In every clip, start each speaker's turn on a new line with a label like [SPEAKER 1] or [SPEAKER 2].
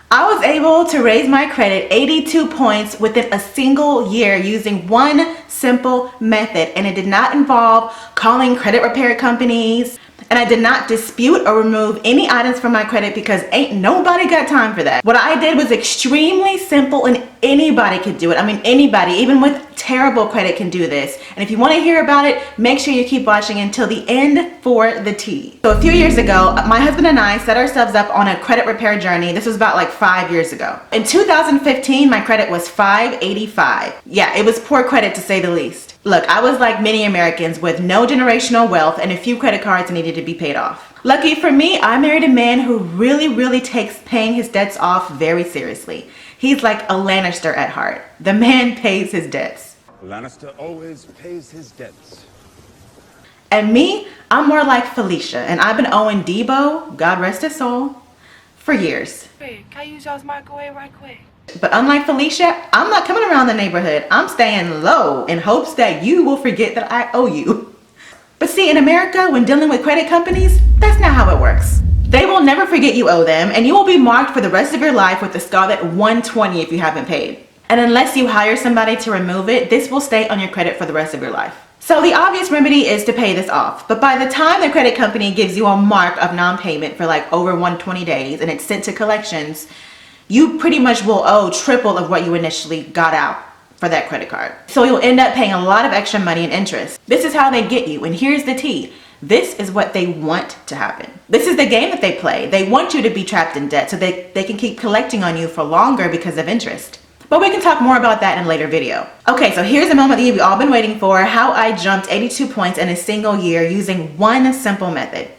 [SPEAKER 1] I was able to raise my credit 82 points within a single year using one simple method, and it did not involve calling credit repair companies, and I did not dispute or remove any items from my credit because ain't nobody got time for that. What I did was extremely simple and anybody could do it. I mean, anybody, even with terrible credit, can do this. And if you want to hear about it, make sure you keep watching until the end for the tea. So a few years ago, my husband and I set ourselves up on a credit repair journey. This was about like 5 years ago. In 2015, my credit was 585. Yeah, it was poor credit to say the least. Look, I was like many Americans with no generational wealth and a few credit cards that needed to be paid off. Lucky for me, I married a man who really takes paying his debts off very seriously. He's like a Lannister at heart. The man pays his debts.
[SPEAKER 2] Lannister always pays his debts.
[SPEAKER 1] And me, I'm more like Felicia, and I've been owing Debo, God rest his soul, for years.
[SPEAKER 3] Hey, can I use y'all's microwave right quick?
[SPEAKER 1] But unlike Felicia, I'm not coming around the neighborhood. I'm staying low in hopes that you will forget that I owe you. But see, in America, when dealing with credit companies, that's not how it works. They will never forget you owe them, and you will be marked for the rest of your life with the scarlet 120 if you haven't paid. And unless you hire somebody to remove it, this will stay on your credit for the rest of your life. So the obvious remedy is to pay this off. But by the time the credit company gives you a mark of non-payment for like over 120 days and it's sent to collections, you pretty much will owe triple of what you initially got out for that credit card. So you'll end up paying a lot of extra money in interest. This is how they get you, and here's the tea. This is what they want to happen. This is the game that they play. They want you to be trapped in debt so they can keep collecting on you for longer because of interest. But we can talk more about that in a later video. Okay, so here's the moment that you've all been waiting for, how I jumped 82 points in a single year using one simple method.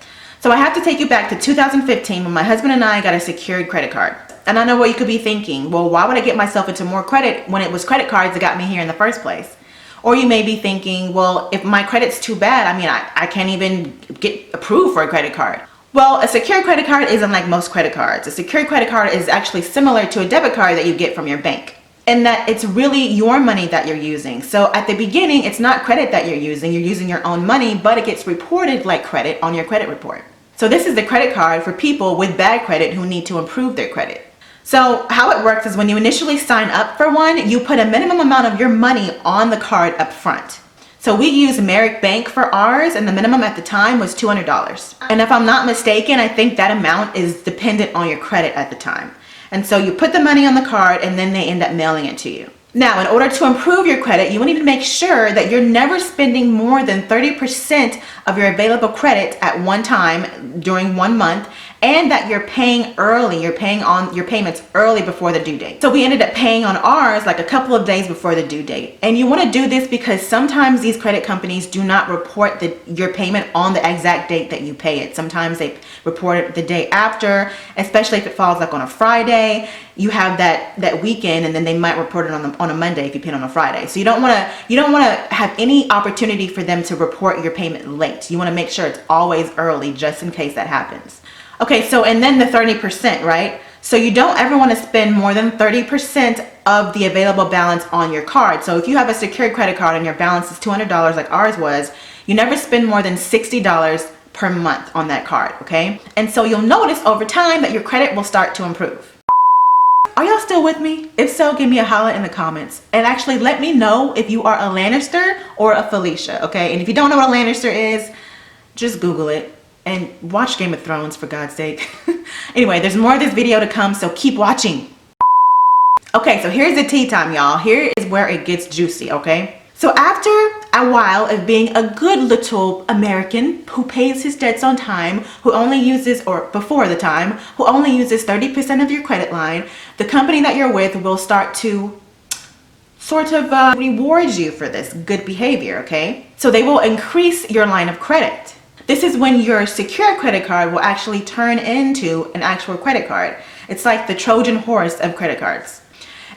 [SPEAKER 1] So I have to take you back to 2015 when my husband and I got a secured credit card. And I know what you could be thinking, well, why would I get myself into more credit when it was credit cards that got me here in the first place? Or you may be thinking, well, if my credit's too bad, I mean, I can't even get approved for a credit card. Well, a secured credit card isn't like most credit cards. A secured credit card is actually similar to a debit card that you get from your bank, in that it's really your money that you're using. So at the beginning, it's not credit that you're using your own money, but it gets reported like credit on your credit report. So this is the credit card for people with bad credit who need to improve their credit. So how it works is when you initially sign up for one, you put a minimum amount of your money on the card up front. So we use Merrick Bank for ours, and the minimum at the time was $200. And if I'm not mistaken, I think that amount is dependent on your credit at the time. And so you put the money on the card and then they end up mailing it to you. Now, in order to improve your credit, you will need to make sure that you're never spending more than 30% of your available credit at one time during 1 month, and that you're paying early. You're paying on your payments early before the due date. So we ended up paying on ours like a couple of days before the due date. And you want to do this because sometimes these credit companies do not report your payment on the exact date that you pay it. Sometimes they report it the day after, especially if it falls like on a Friday. You have that weekend, and then they might report it on a Monday if you pay it on a Friday. So you don't want to have any opportunity for them to report your payment late. You want to make sure it's always early, just in case that happens. Okay, so and then the 30%, right? So you don't ever want to spend more than 30% of the available balance on your card. So if you have a secured credit card and your balance is $200 like ours was, you never spend more than $60 per month on that card, okay? And so you'll notice over time that your credit will start to improve. Are y'all still with me? If so, give me a holler in the comments. And actually let me know if you are a Lannister or a Felicia, okay? And if you don't know what a Lannister is, just Google it. And watch Game of Thrones, for God's sake. Anyway, there's more of this video to come, so keep watching. Okay, so here's the tea time, y'all. Here is where it gets juicy, okay? So after a while of being a good little American who pays his debts on time, who only uses, or before the time, who only uses 30% of your credit line, the company that you're with will start to sort of reward you for this good behavior, okay? So they will increase your line of credit. This is when your secure credit card will actually turn into an actual credit card. It's like the Trojan horse of credit cards.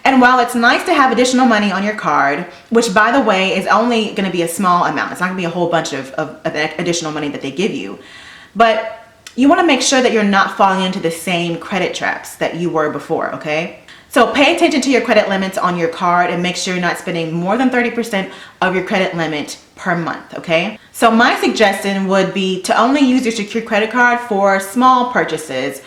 [SPEAKER 1] And while it's nice to have additional money on your card, which by the way is only going to be a small amount, it's not going to be a whole bunch of additional money that they give you, but you want to make sure that you're not falling into the same credit traps that you were before, okay? So pay attention to your credit limits on your card and make sure you're not spending more than 30% of your credit limit per month, okay? So my suggestion would be to only use your secured credit card for small purchases,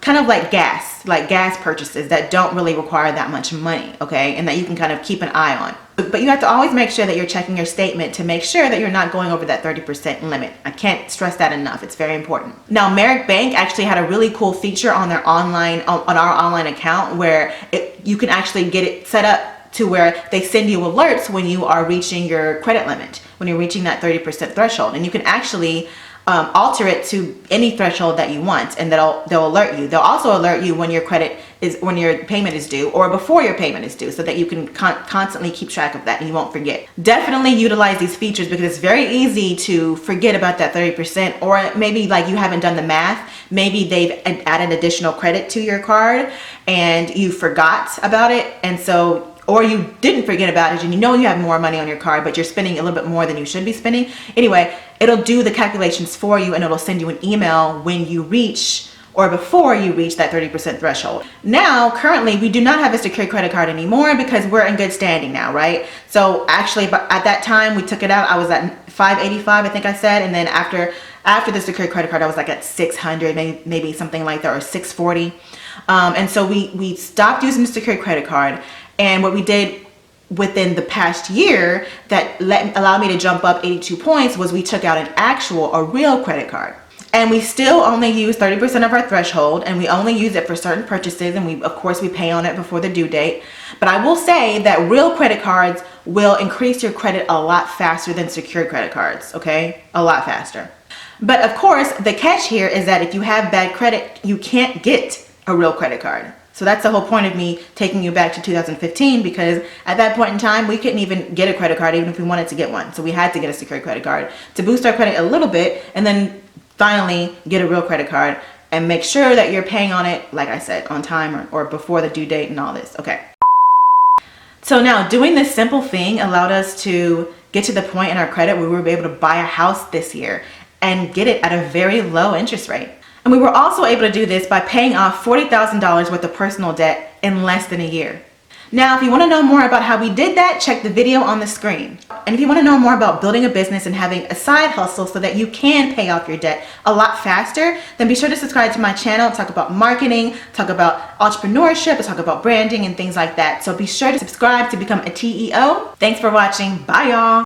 [SPEAKER 1] kind of like gas purchases that don't really require that much money, okay? And that you can kind of keep an eye on. But you have to always make sure that you're checking your statement to make sure that you're not going over that 30% limit. I can't stress that enough. It's very important. Now, Merrick Bank actually had a really cool feature on their on our online account where you can actually get it set up to where they send you alerts when you are reaching your credit limit, when you're reaching that 30% threshold. And you can actually alter it to any threshold that you want, and they'll alert you. They'll also alert you when your payment is due or before your payment is due, so that you can constantly keep track of that and you won't forget. Definitely utilize these features because it's very easy to forget about that 30%, or maybe like you haven't done the math. Maybe they've added additional credit to your card and you forgot about it, and so, or you didn't forget about it and you know you have more money on your card, but you're spending a little bit more than you should be spending. Anyway, it'll do the calculations for you and it'll send you an email when you reach or before you reach that 30% threshold. Now, currently, we do not have a secured credit card anymore because we're in good standing now, right? So actually, at that time we took it out, I was at $585, I think I said, and then after the secured credit card, I was like at $600, maybe something like that, or $640. And so we stopped using the secured credit card. And what we did within the past year that allowed me to jump up 82 points was we took out a real credit card. And we still only use 30% of our threshold, and we only use it for certain purchases, and of course we pay on it before the due date. But I will say that real credit cards will increase your credit a lot faster than secured credit cards, okay? A lot faster. But of course, the catch here is that if you have bad credit, you can't get a real credit card. So that's the whole point of me taking you back to 2015, because at that point in time, we couldn't even get a credit card even if we wanted to get one. So we had to get a secured credit card to boost our credit a little bit, and then finally get a real credit card and make sure that you're paying on it, like I said, on time or before the due date and all this. Okay. So now doing this simple thing allowed us to get to the point in our credit where we were able to buy a house this year and get it at a very low interest rate. And we were also able to do this by paying off $40,000 worth of personal debt in less than a year. Now, if you want to know more about how we did that, check the video on the screen. And if you want to know more about building a business and having a side hustle so that you can pay off your debt a lot faster, then be sure to subscribe to my channel. Talk about marketing, talk about entrepreneurship, talk about branding and things like that. So be sure to subscribe to become a TeaEO. Thanks for watching. Bye, y'all.